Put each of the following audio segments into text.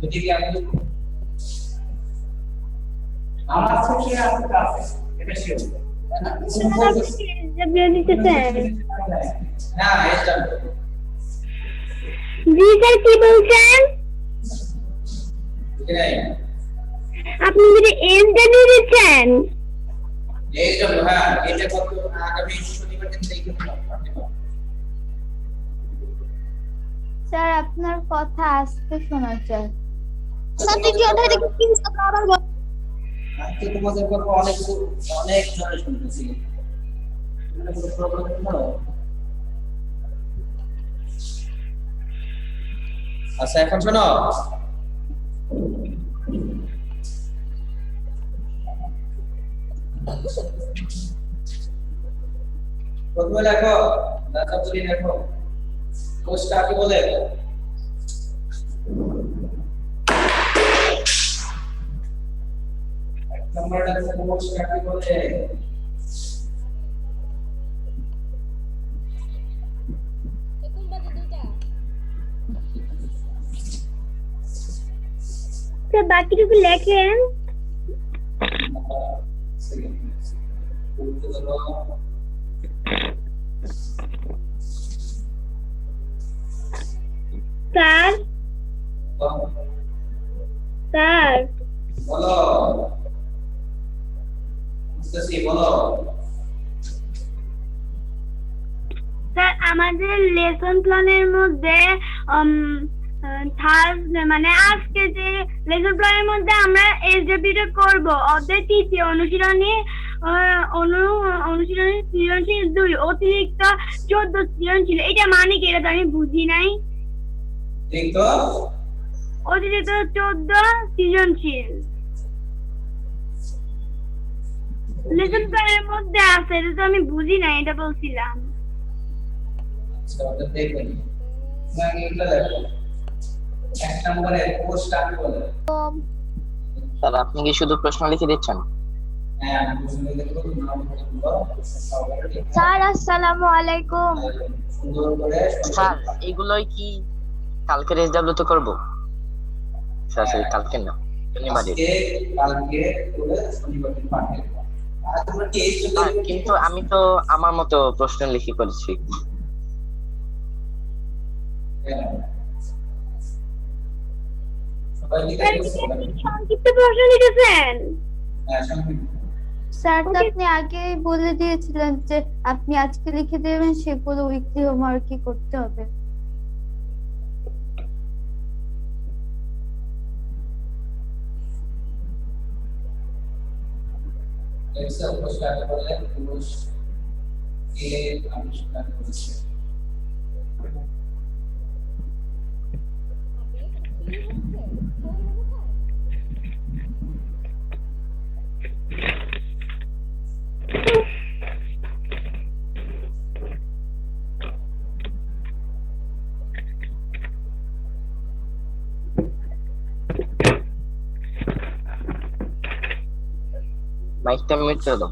যদি কি আমি আমার সেকশনে আছে আছে এটা শিওর আপনি দিতেছেন না এটা জি স্যার কি বলছেন নাই আপনি যদি এনডব্লিউ দিচ্ছেন এই তো হ্যাঁ এটা কত আগামী শনিবার দিন দেখে স্যার আপনার কথা আজকে শোনা যায় স্যার কি ওটা দেখি প্লিজ আবার বল আজকে তোমাদের কথা অনেক অনেক জোরে শুনতেছি এটা কোনো প্রবলেম হলো আচ্ছা এখন শোনো প্রথমে দেখো দাদা বলি দেখো কোষ কাকে বলে এক নম্বরটা কোষ কাকে বলে স্যার বাকিটুকু লেখেন স্যার স্যার বলো বুঝতেছি বলো স্যার আমাদের লেসন প্ল্যানের মধ্যে থার্ড মানে আজকে যে লেসন প্ল্যানের মধ্যে আমরা এসডব্লিউটা করব অধ্যায় 3 অনুশীলনী অনুশীলনী সৃজনশীল 2 অতিরিক্ত 14 সৃজনশীল এটা মানে কি এটা তো আমি বুঝি নাই ঠিক তো অতিরিক্ত 14 সৃজনশীল লেসন প্ল্যানের মধ্যে আছে এটা তো আমি বুঝি নাই এটা বলছিলাম আচ্ছা ওটা দেখবেন না এটা দেখো এক নম্বরে কোষ কাকে বলে স্যার আপনি কি শুধু প্রশ্ন লিখে দিচ্ছেন হ্যাঁ আমি বুঝতে দেখো নাম বলো স্যার আসসালামু আলাইকুম সুন্দর করে স্যার এগুলোই কি কালকে এসডব্লিউ তে করব স্যার সেই কালকে না শনিবারে কালকে করে শনিবার দিন পাঠিয়ে দেব আর তোমরা কি এই কিন্তু আমি তো আমার মতো প্রশ্ন লিখে করেছি সংক্ষিপ্ত প্রশ্ন লিখেছেন হ্যাঁ সংক্ষিপ্ত স্যার তো আপনি আগেই বলে দিয়েছিলেন যে আপনি আজকে লিখে দেবেন সেগুলো উইকলি হোমওয়ার্কই করতে হবে এক্সেল কোষ কাকে বলে কোষ কে আবিষ্কার করেছে মাইকটা মিউট করে দাও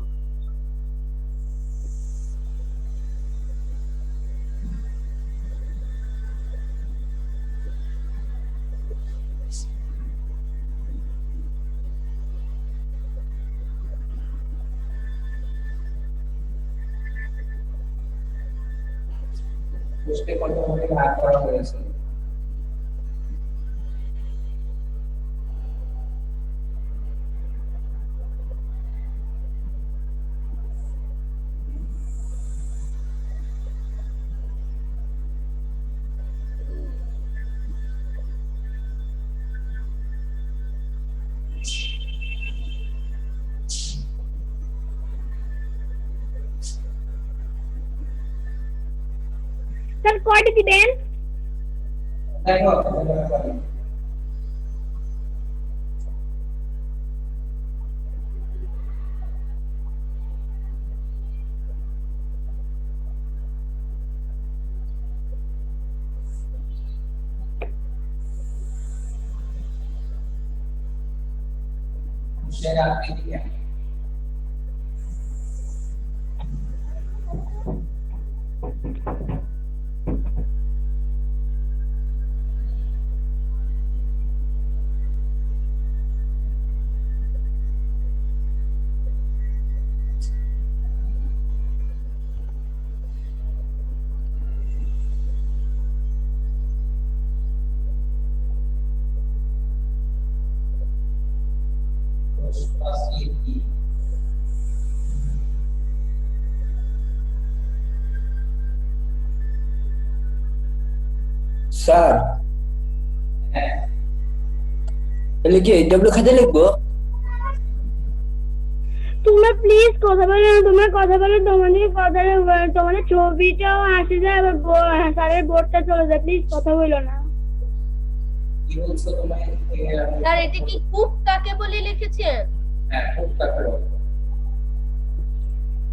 কোষকে কত ভাগে ভাগ করা হয়েছে স্যার কয়টা দিবেন দেখো সেটা আপনি দিবেন কোষ প্রাচীর কি? স্যার হ্যাঁ তাহলে কি ডব্লিউ খাতে লিখবো? তোমরা প্লিজ কথা বলো না, তোমরা কথা বলো, তোমাদের ছবিটাও আসে যায়, আবার স্যারের বোর্ডটা চলে যায়, প্লিজ কথা বলো না। কি বলছো তোমায়? স্যার এটা কি কূপ কাকে বলে লিখেছেন? হ্যাঁ খুব টাকা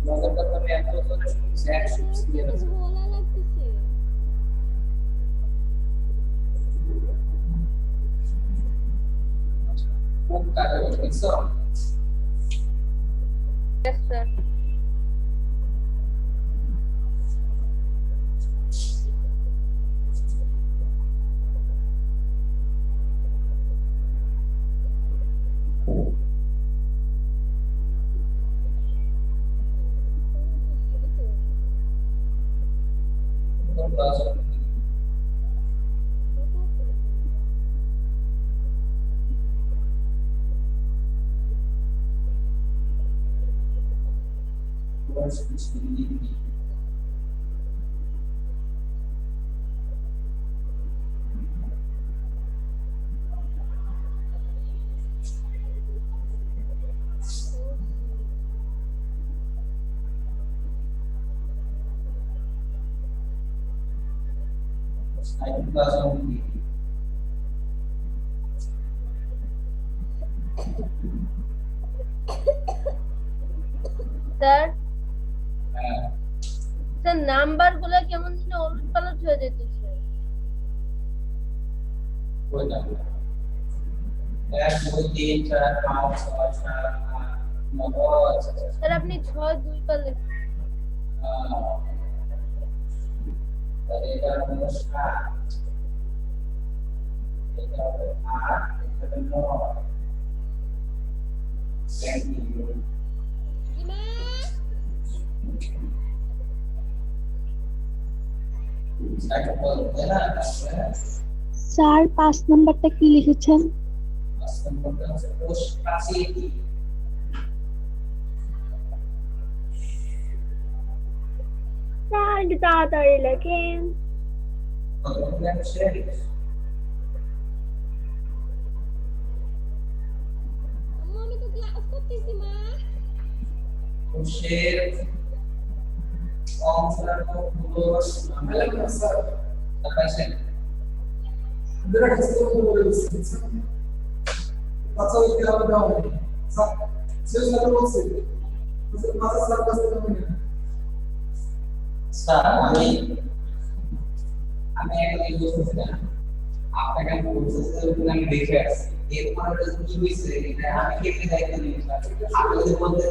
মজার কথা আমি এত ধরে শুনছি 100 ক্লিয়ার আছে। খুব টাকা বুঝছো? Yes, sir. কোন ক্লাস? কোর্স কিছু দিবি সাইড ক্লাস দিবি স্যার হ্যাঁ স্যার নাম্বার গুলো কেমন যেন উলটপালট হয়ে যেতেছে। কোনটা? 1 2 3 4 5 6 7 8 9 আচ্ছা স্যার আপনি 6 2 বার লিখুন। তাহলে এটা হলো 7 এটা হলো 8 এটা হলো 9 থ্যাংক ইউ সাইড বল দেনা স্যার 5 নাম্বারটা কি লিখেছেন? সম্পর্কে হচ্ছে কোষ প্রাচীর কি? স্যার একটু তাড়াতাড়ি লেখেন। কতগুলো শেয়ার আমি তো ক্লাস করতেছি মা। কোষের অংশগুলো আমরা স্যার দেখাইছেন Direct example of this. That's how you get out of down. So, just let us see. This is not a surface coming in. Sir আমি একটা জিনিস বলছি না আপনাকে আমি বলছি আমি দেখে আসছি এরপর কি হয়েছে এটা আমি কেটে দায়িত্ব নিই আপনি যদি বলতে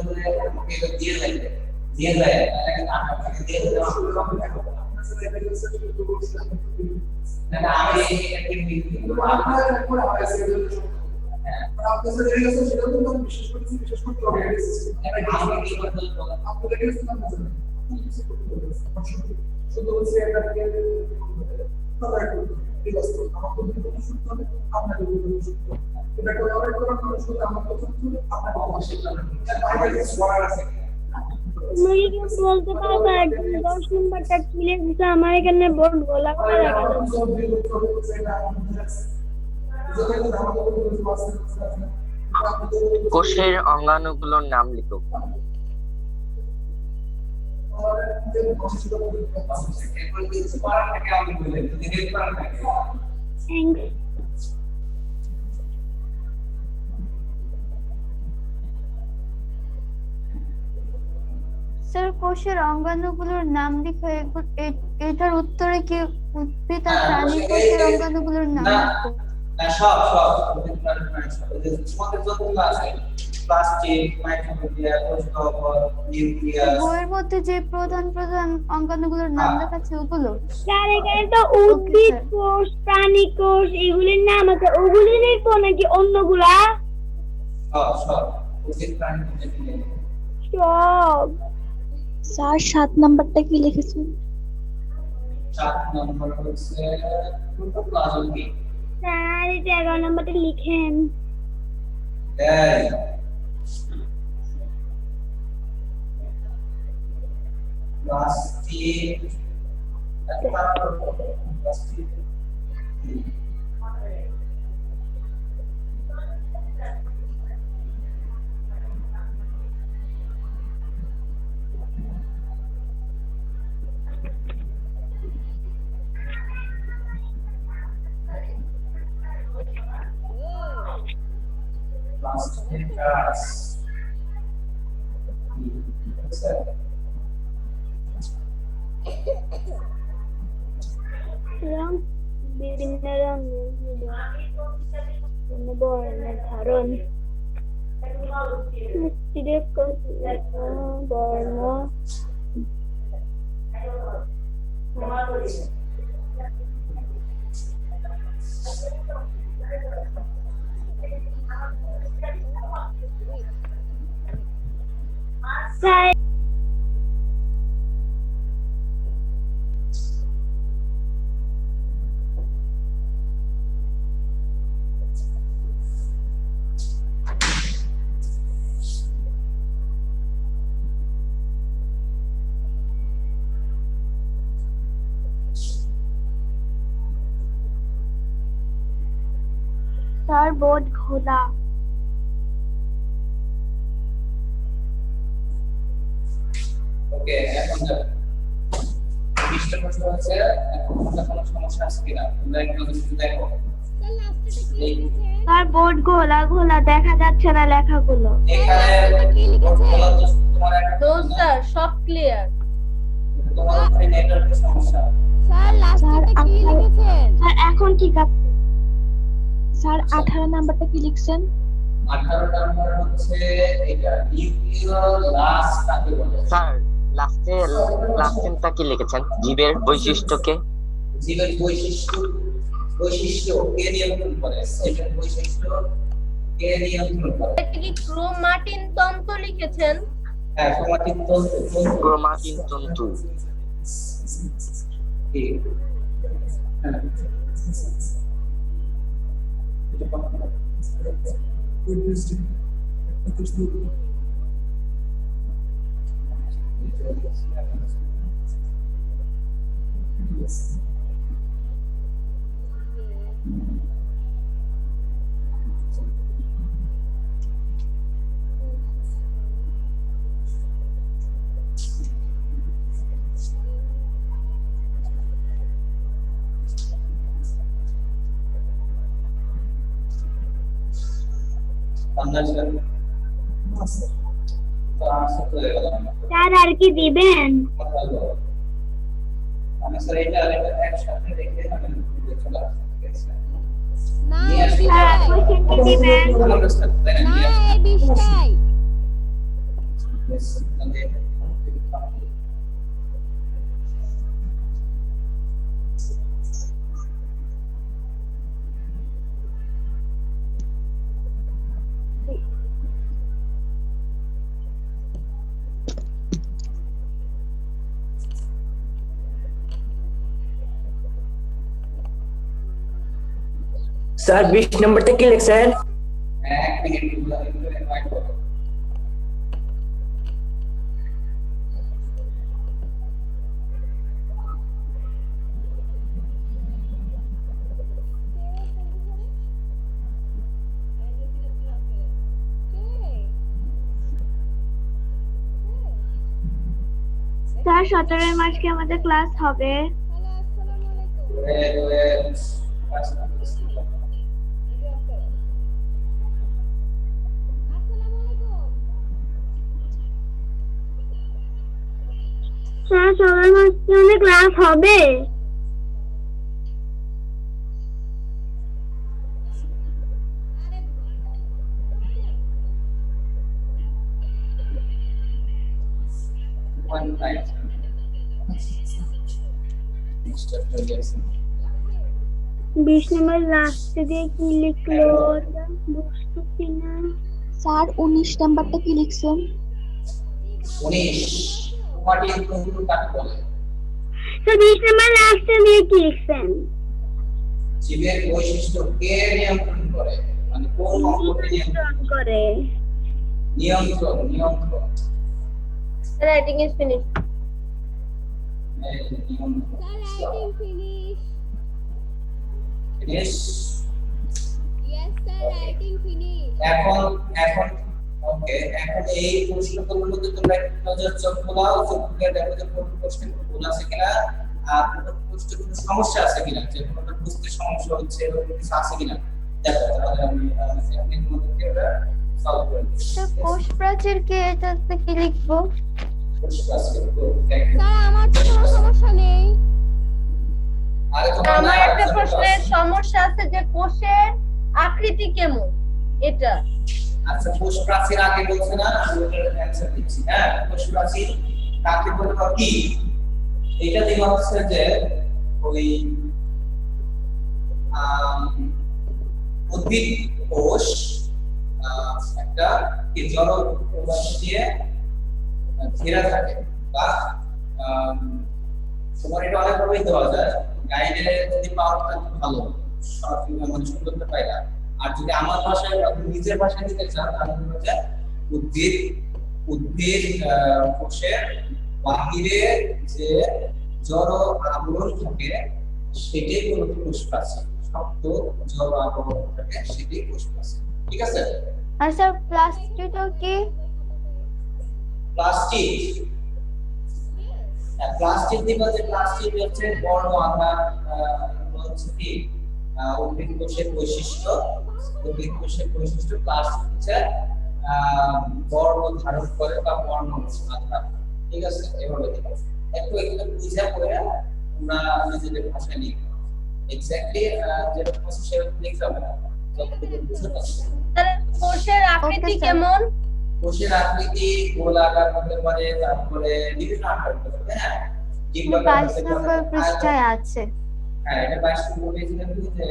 আমাকে এটা দিয়ে যায় তাহলে কিন্তু আপনাকে দিয়ে দেওয়া না আমি একটা কিন্তু আপনার একটা হয় সেটা আপনার সাথে রিলেশন সেটা তো বিশেষ করে আমি কি করতে আপনাদের কাছে না শুধু হচ্ছে এটাকে কথা একটু ঠিক আছে আমাকে দুটো সূত্র আপনাকে দুটো সূত্র এটা কোলাবরেট করার জন্য শুধু আমার কথা শুধু আপনাকে অবশ্যই জানাবেন বাইরে কিছু বলার আছে তুমি কি বলতে পারবে একদম 10 নাম্বারটা কি লিখেছে? আমার এখানে বোর্ড গোলা করে রাখা আছে। কোষের অঙ্গাণুগুলোর নাম লিখো। থ্যাঙ্কস। স্যার কোষের অঙ্গাণুগুলোর নাম লিখো, এটার উত্তরে কি উদ্ভিদ আর প্রাণী কোষের অঙ্গাণুগুলোর নাম লিখো। না সব তোমাদের যতগুলো আছে প্লাস্টিক মাইক্রোবিয়া কোষগহ্বর নিউক্লিয়াস বইয়ের মধ্যে যে প্রধান প্রধান অঙ্গাণুগুলোর নাম লেখা আছে ওগুলো। স্যার এখানে তো উদ্ভিদ কোষ, প্রাণী কোষ এগুলির নাম আছে, ওগুলি লিখবো নাকি অন্যগুলা? সব উদ্ভিদ প্রাণী কোষে সব। স্যার 7 নাম্বারটা কি লিখেছেন? 7 নম্বর হচ্ছে প্রোটোপ্লাজম কি? স্যার এটা 11 নাম্বারটা লিখেন। এই প্লাস্টিক প্লাস্টিক plastic gas. রং বিভিন্ন রঙের বিভিন্ন বর্ণের ধারণ মিষ্টিদের বর্ণ তাই তার বোধ ঘোলা ওকে এখন প্রশ্ন হচ্ছে এখন কোনো সমস্যা আছে কিনা তোমরা একটু দেখো তার বোধ ঘোলা ঘোলা দেখা যাচ্ছে না লেখাগুলো এখানে তোমার রোজদার সব ক্লিয়ার। তোমার নেটওয়ার্কের সমস্যা স্যার লাস্টে কি লিখেছেন? স্যার এখন ঠিক আছে স্যার 18 নাম্বারটা কি লিখছেন? 18 নাম্বার হচ্ছে এটা নিউক্লিয়ার লাস্ট কাকে বলে? স্যার লাস্টেনটা কি লিখেছেন? জীবের বৈশিষ্ট্যকে জীবের বৈশিষ্ট্য কে নিয়ন্ত্রণ করে? সেটার বৈশিষ্ট্য কে নিয়ন্ত্রণ করে? এটা কি ক্রোমাটিন তন্ত্র লিখেছেন? হ্যাঁ, ক্রোমাটিন তন্তু ক্রোমাটিন তন্তু। ঠিক। হ্যাঁ। স্যার আর কি দিবেন আমি স্যার এটা একসাথে রেখে আমি চলে আসছি, ঠিক আছে? না স্যার কোশ্চেন কি দিবেন না এই বিষয় স্যার 20 নাম্বারটা কি লিখছেন? এক মিনিট ইনভাইট করো। স্যার 17 মার্চ কি আমাদের ক্লাস হবে স্যার 17 মার্চ কি আমাদের ক্লাস হবে One night. Mr. Ferguson. 20 নম্বর লাস্টে দিয়ে কি লিখলো বুঝতে কিনা স্যার 19 নাম্বারটা কি লিখছেন? 19 ক্রোমাটিন তন্তু কাকে বলে? স্যার 20 নম্বর লাস্টে দিয়ে কি লিখছেন জীবের বৈশিষ্ট্য কে নিয়ন্ত্রণ করে? মানে কোন অঙ্গকে নিয়ন্ত্রণ করে? করে নিয়ন্ত্রণ writing is finish. Sir, writing finish. Finish Yes, sir, writing finish. এখন এখন ওকে এখন এই প্রশ্নগুলোর মধ্যে তোমরা একটু নজর চোখ বোলাও, চোখ বুলিয়ে দেখো যে কোন প্রশ্নে কোনো ভুল আছে কিনা, আর কোন প্রশ্নে কোনো সমস্যা আছে কিনা, যে কোনটা বুঝতে সমস্যা হচ্ছে এরকম কিছু আছে কিনা দেখো, তাহলে আমি সেখানে তোমাদেরকে ওটা সলভ করে দিই। স্যার কোষ প্রাচীর কি, এটাতে কি লিখবো? স্যার, আমার তো কোনো সমস্যা নেই। আরে তোমার আমার একটা প্রশ্নের সমস্যা আছে যে কোষের আকৃতি কেমন, এটা আচ্ছা কোষ প্রাচীর আগে বলছে না, আমি ওটার অ্যানসার দিচ্ছি। হ্যাঁ, কোষ প্রাচীর কাকে বলে বা কি, এটা দেওয়া হচ্ছে যে ওই উদ্ভিদ কোষ একটা কি জড় পদার্থ দিয়ে ঘেরা থাকে, বা তোমার এটা অনেকভাবেই দেওয়া যায়। গাইডে যদি পাওয়ারটা ভালো সরাসরি মানে সুন্দরটা পাইলা, আর যদি আমার ভাষায় নিজের ভাষায় দিতে চান তাহলে হচ্ছে উদ্ভিদ কোষের বাহিরে যে জড় আবরণ থাকে সেটাই হলো কোষ প্রাচীর। শক্ত জড় আবরণ থাকে সেটাই কোষ প্রাচীর। ঠিক আছে? আর স্যার প্লাস্টিকটা কি? প্লাস্টিক প্লাস্টিক দিবা যে প্লাস্টিক হচ্ছে বর্ণ আকার হচ্ছে কি উদ্ভিদ কোষের বৈশিষ্ট্য, উদ্ভিদ কোষের বৈশিষ্ট্য প্লাস্টিক হচ্ছে বর্ণ ধারণ করে বা বর্ণ আকার। ঠিক আছে? এভাবে দিবা একটু এগুলো বুঝা পড়ে আমরা নিজেদের ভাষায় লিখব, এক্স্যাক্টলি যেটা ভাষা সেরকম লিখতে হবে না, যতটুকু বুঝতে পারছো। তাহলে কোষের আকৃতি কেমন? কোষের আকৃতি গোলাকার হতে পারে, তারপরে বিভিন্ন আকার হতে পারে। হ্যাঁ, 22 নম্বর পৃষ্ঠায় আছে। হ্যাঁ, এটা 22 নম্বর পেজে দেখো যে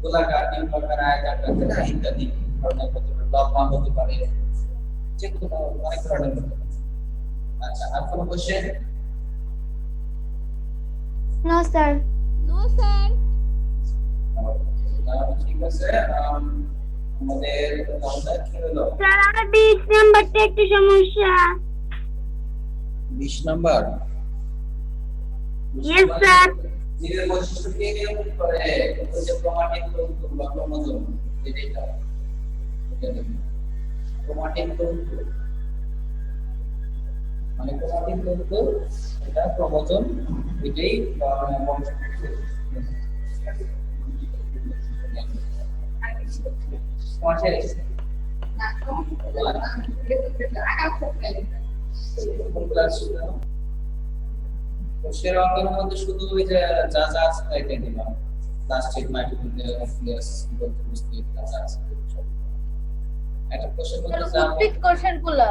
গোলাকার, ডিম্বাকার, আয়তাকার, না ইত্যাদি ধরনের হতে পারে, লম্বা হতে পারে, যে কোনো অনেক ধরনের হতে পারে। আচ্ছা, আর কোন question? No sir. No sir. ঠিক আছে, আমাদের তাহলে কি হলো? স্যার আমার 20 নাম্বারটা একটু সমস্যা। 20 নাম্বার? Yes sir. জীবের বৈশিষ্ট্য কে নির্ধারণ করে? ওই যে ক্রোমাটিন তন্তু বা ক্রোমোজোম, যেটা এটা দেখুন ক্রোমাটিন তন্তু, মানে ক্রোমাটিন তন্তু এটা ক্রোমোজোম, এটাই বংশগত। কোষের অঙ্গের মধ্যে শুধু ওই যে যা যা আছে তাই তাই দিলাম, প্লাস্টিক, মাইটোকন্ড্রিয়া, নিউক্লিয়াস, বুস্টিক, যা যা আছে সব। এটা কোষের মধ্যে যা উদ্ভিদ কোষের গুলা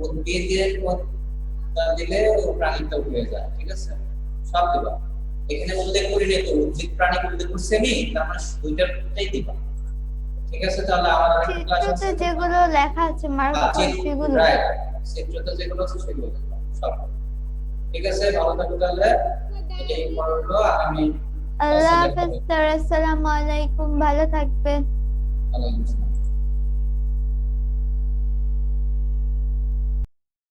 উদ্ভিদের মধ্যে দিলে ও প্রাণীটা হয়ে যায়। ঠিক আছে? সব দিবা, এখানে উল্লেখ করি নি তো উদ্ভিদ প্রাণী উল্লেখ করছে নি, তার মানে দুইটাই দিবা। ঠিক আছে? তাহলে আমাদের একটা ক্লাস আছে চিত্রতে যেগুলো লেখা আছে মার্ক সেগুলো। রাইট, চিত্রতে যেগুলো আছে সেগুলো দিবা সব। ঠিক আছে? ভালো থাকো তাহলে, এটাই পড়লো। আমি আল্লাহ হাফেজ স্যার, আসসালামু আলাইকুম, ভালো থাকবেন। আলাইকুম আসসালাম।